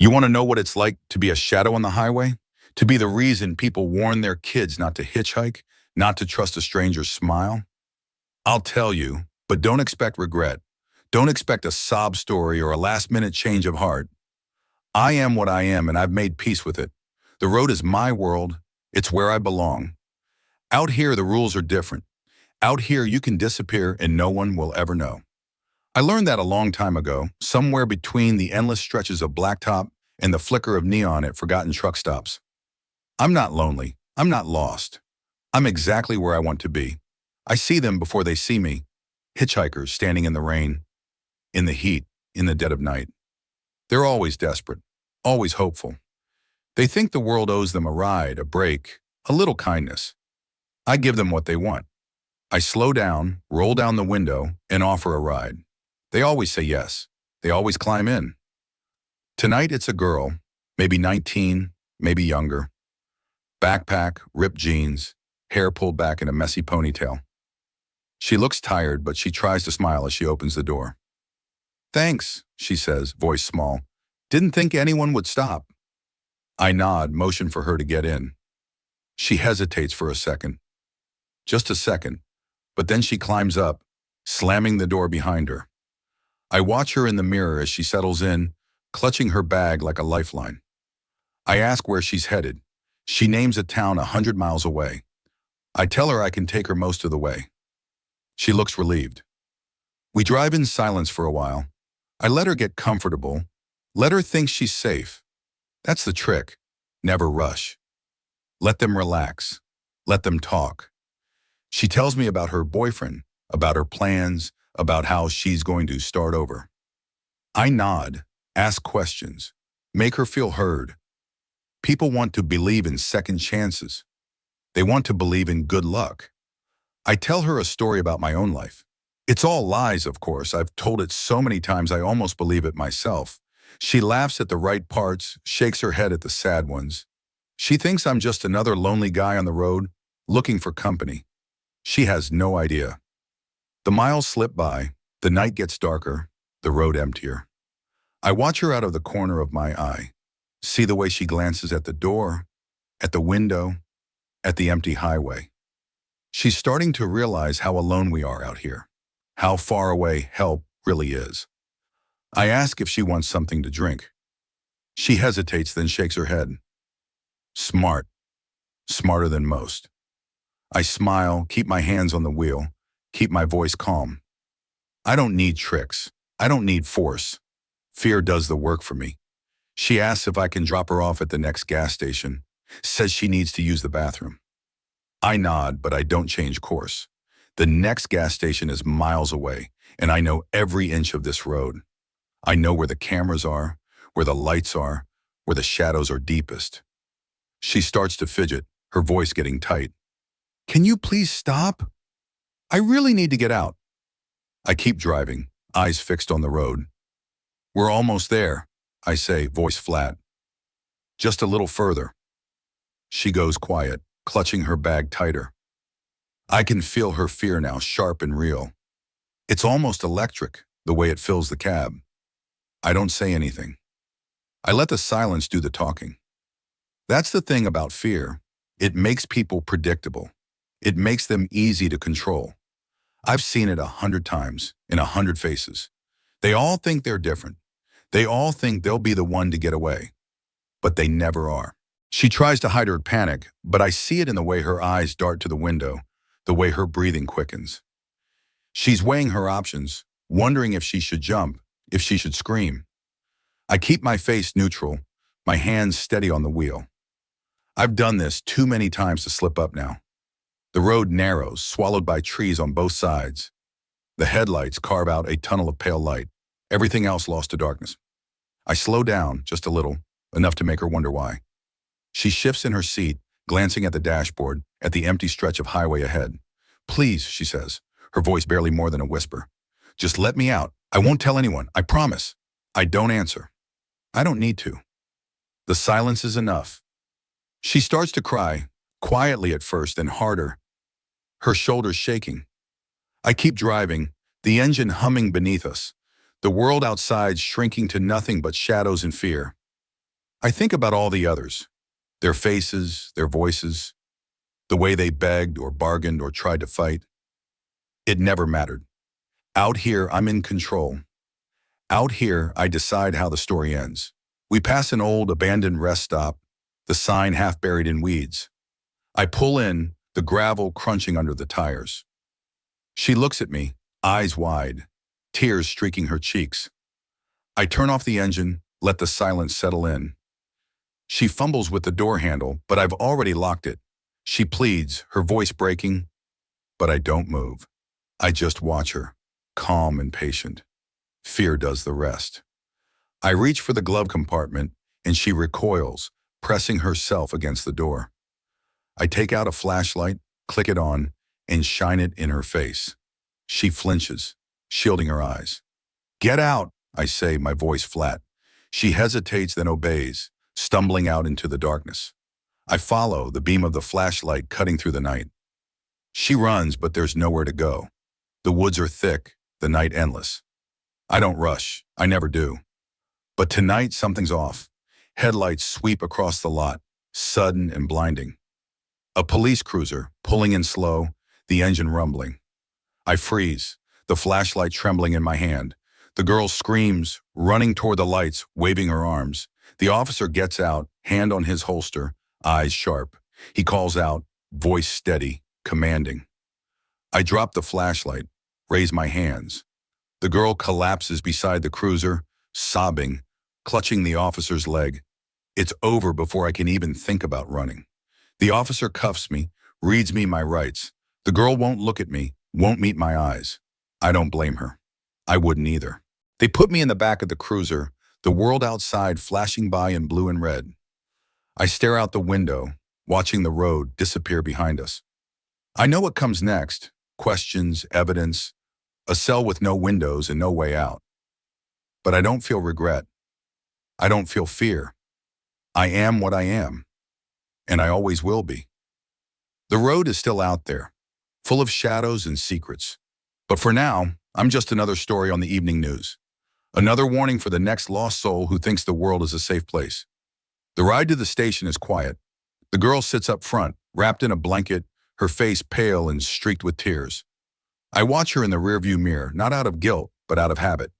You want to know what it's like to be a shadow on the highway? To be the reason people warn their kids not to hitchhike, not to trust a stranger's smile? I'll tell you, but don't expect regret. Don't expect a sob story or a last-minute change of heart. I am what I am, and I've made peace with it. The road is my world. It's where I belong. Out here, the rules are different. Out here, you can disappear and no one will ever know. I learned that a long time ago, somewhere between the endless stretches of blacktop and the flicker of neon at forgotten truck stops. I'm not lonely. I'm not lost. I'm exactly where I want to be. I see them before they see me. Hitchhikers standing in the rain, in the heat, in the dead of night. They're always desperate, always hopeful. They think the world owes them a ride, a break, a little kindness. I give them what they want. I slow down, roll down the window, and offer a ride. They always say yes. They always climb in. Tonight it's a girl, maybe 19, maybe younger. Backpack, ripped jeans, hair pulled back in a messy ponytail. She looks tired, but she tries to smile as she opens the door. "Thanks," she says, voice small. "Didn't think anyone would stop." I nod, motion for her to get in. She hesitates for a second. Just a second, but then she climbs up, slamming the door behind her. I watch her in the mirror as she settles in, clutching her bag like a lifeline. I ask where she's headed. She names a town 100 miles away. I tell her I can take her most of the way. She looks relieved. We drive in silence for a while. I let her get comfortable. Let her think she's safe. That's the trick. Never rush. Let them relax. Let them talk. She tells me about her boyfriend, about her plans, about how she's going to start over. I nod, ask questions, make her feel heard. People want to believe in second chances. They want to believe in good luck. I tell her a story about my own life. It's all lies, of course. I've told it so many times I almost believe it myself. She laughs at the right parts, shakes her head at the sad ones. She thinks I'm just another lonely guy on the road, looking for company. She has no idea. The miles slip by, the night gets darker, the road emptier. I watch her out of the corner of my eye, see the way she glances at the door, at the window, at the empty highway. She's starting to realize how alone we are out here, how far away help really is. I ask if she wants something to drink. She hesitates, then shakes her head. Smart. Smarter than most. I smile, keep my hands on the wheel, keep my voice calm. I don't need tricks. I don't need force. Fear does the work for me. She asks if I can drop her off at the next gas station, says she needs to use the bathroom. I nod, but I don't change course. The next gas station is miles away, and I know every inch of this road. I know where the cameras are, where the lights are, where the shadows are deepest. She starts to fidget, her voice getting tight. "Can you please stop? I really need to get out." I keep driving, eyes fixed on the road. "We're almost there," I say, voice flat. "Just a little further." She goes quiet, clutching her bag tighter. I can feel her fear now, sharp and real. It's almost electric, the way it fills the cab. I don't say anything. I let the silence do the talking. That's the thing about fear. It makes people predictable. It makes them easy to control. I've seen it 100 times, in 100 faces. They all think they're different. They all think they'll be the one to get away. But they never are. She tries to hide her panic, but I see it in the way her eyes dart to the window, the way her breathing quickens. She's weighing her options, wondering if she should jump, if she should scream. I keep my face neutral, my hands steady on the wheel. I've done this too many times to slip up now. The road narrows, swallowed by trees on both sides. The headlights carve out a tunnel of pale light, everything else lost to darkness. I slow down just a little, enough to make her wonder why. She shifts in her seat, glancing at the dashboard, at the empty stretch of highway ahead. "Please," she says, her voice barely more than a whisper. "Just let me out. I won't tell anyone, I promise." I don't answer. I don't need to. The silence is enough. She starts to cry, quietly at first, then harder, her shoulders shaking. I keep driving, the engine humming beneath us, the world outside shrinking to nothing but shadows and fear. I think about all the others, their faces, their voices, the way they begged or bargained or tried to fight. It never mattered. Out here, I'm in control. Out here, I decide how the story ends. We pass an old, abandoned rest stop, the sign half buried in weeds. I pull in, the gravel crunching under the tires. She looks at me, eyes wide, tears streaking her cheeks. I turn off the engine, let the silence settle in. She fumbles with the door handle, but I've already locked it. She pleads, her voice breaking, but I don't move. I just watch her, calm and patient. Fear does the rest. I reach for the glove compartment, and she recoils, pressing herself against the door. I take out a flashlight, click it on, and shine it in her face. She flinches, shielding her eyes. "Get out," I say, my voice flat. She hesitates, then obeys, stumbling out into the darkness. I follow, the beam of the flashlight cutting through the night. She runs, but there's nowhere to go. The woods are thick, the night endless. I don't rush, I never do. But tonight, something's off. Headlights sweep across the lot, sudden and blinding. A police cruiser, pulling in slow, the engine rumbling. I freeze, the flashlight trembling in my hand. The girl screams, running toward the lights, waving her arms. The officer gets out, hand on his holster, eyes sharp. He calls out, voice steady, commanding. I drop the flashlight, raise my hands. The girl collapses beside the cruiser, sobbing, clutching the officer's leg. It's over before I can even think about running. The officer cuffs me, reads me my rights. The girl won't look at me, won't meet my eyes. I don't blame her. I wouldn't either. They put me in the back of the cruiser, the world outside flashing by in blue and red. I stare out the window, watching the road disappear behind us. I know what comes next: questions, evidence, a cell with no windows and no way out. But I don't feel regret. I don't feel fear. I am what I am, and I always will be. The road is still out there, full of shadows and secrets. But for now, I'm just another story on the evening news. Another warning for the next lost soul who thinks the world is a safe place. The ride to the station is quiet. The girl sits up front, wrapped in a blanket, her face pale and streaked with tears. I watch her in the rearview mirror, not out of guilt, but out of habit.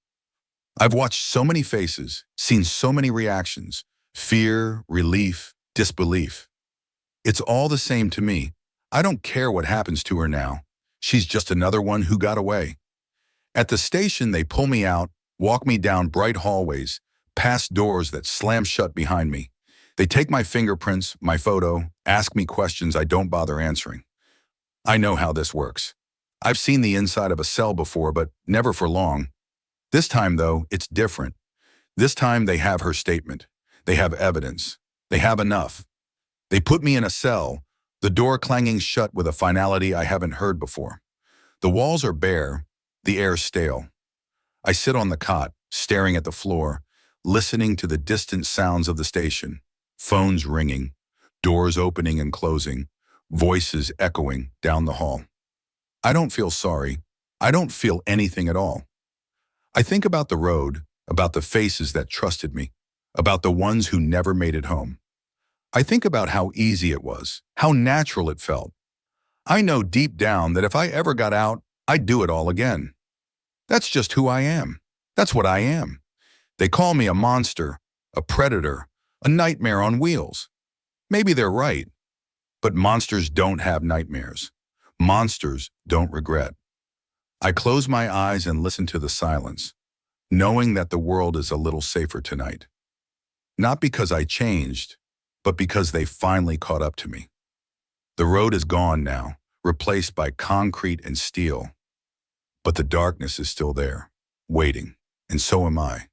I've watched so many faces, seen so many reactions: fear, relief, disbelief. It's all the same to me. I don't care what happens to her now. She's just another one who got away. At the station, they pull me out, walk me down bright hallways, past doors that slam shut behind me. They take my fingerprints, my photo, ask me questions I don't bother answering. I know how this works. I've seen the inside of a cell before, but never for long. This time, though, it's different. This time, they have her statement. They have evidence. They have enough. They put me in a cell, the door clanging shut with a finality I haven't heard before. The walls are bare, the air stale. I sit on the cot, staring at the floor, listening to the distant sounds of the station. Phones ringing, doors opening and closing, voices echoing down the hall. I don't feel sorry. I don't feel anything at all. I think about the road, about the faces that trusted me, about the ones who never made it home. I think about how easy it was, how natural it felt. I know deep down that if I ever got out, I'd do it all again. That's just who I am. That's what I am. They call me a monster, a predator, a nightmare on wheels. Maybe they're right, but monsters don't have nightmares. Monsters don't regret. I close my eyes and listen to the silence, knowing that the world is a little safer tonight. Not because I changed, but because they finally caught up to me. The road is gone now, replaced by concrete and steel. But the darkness is still there, waiting, and so am I.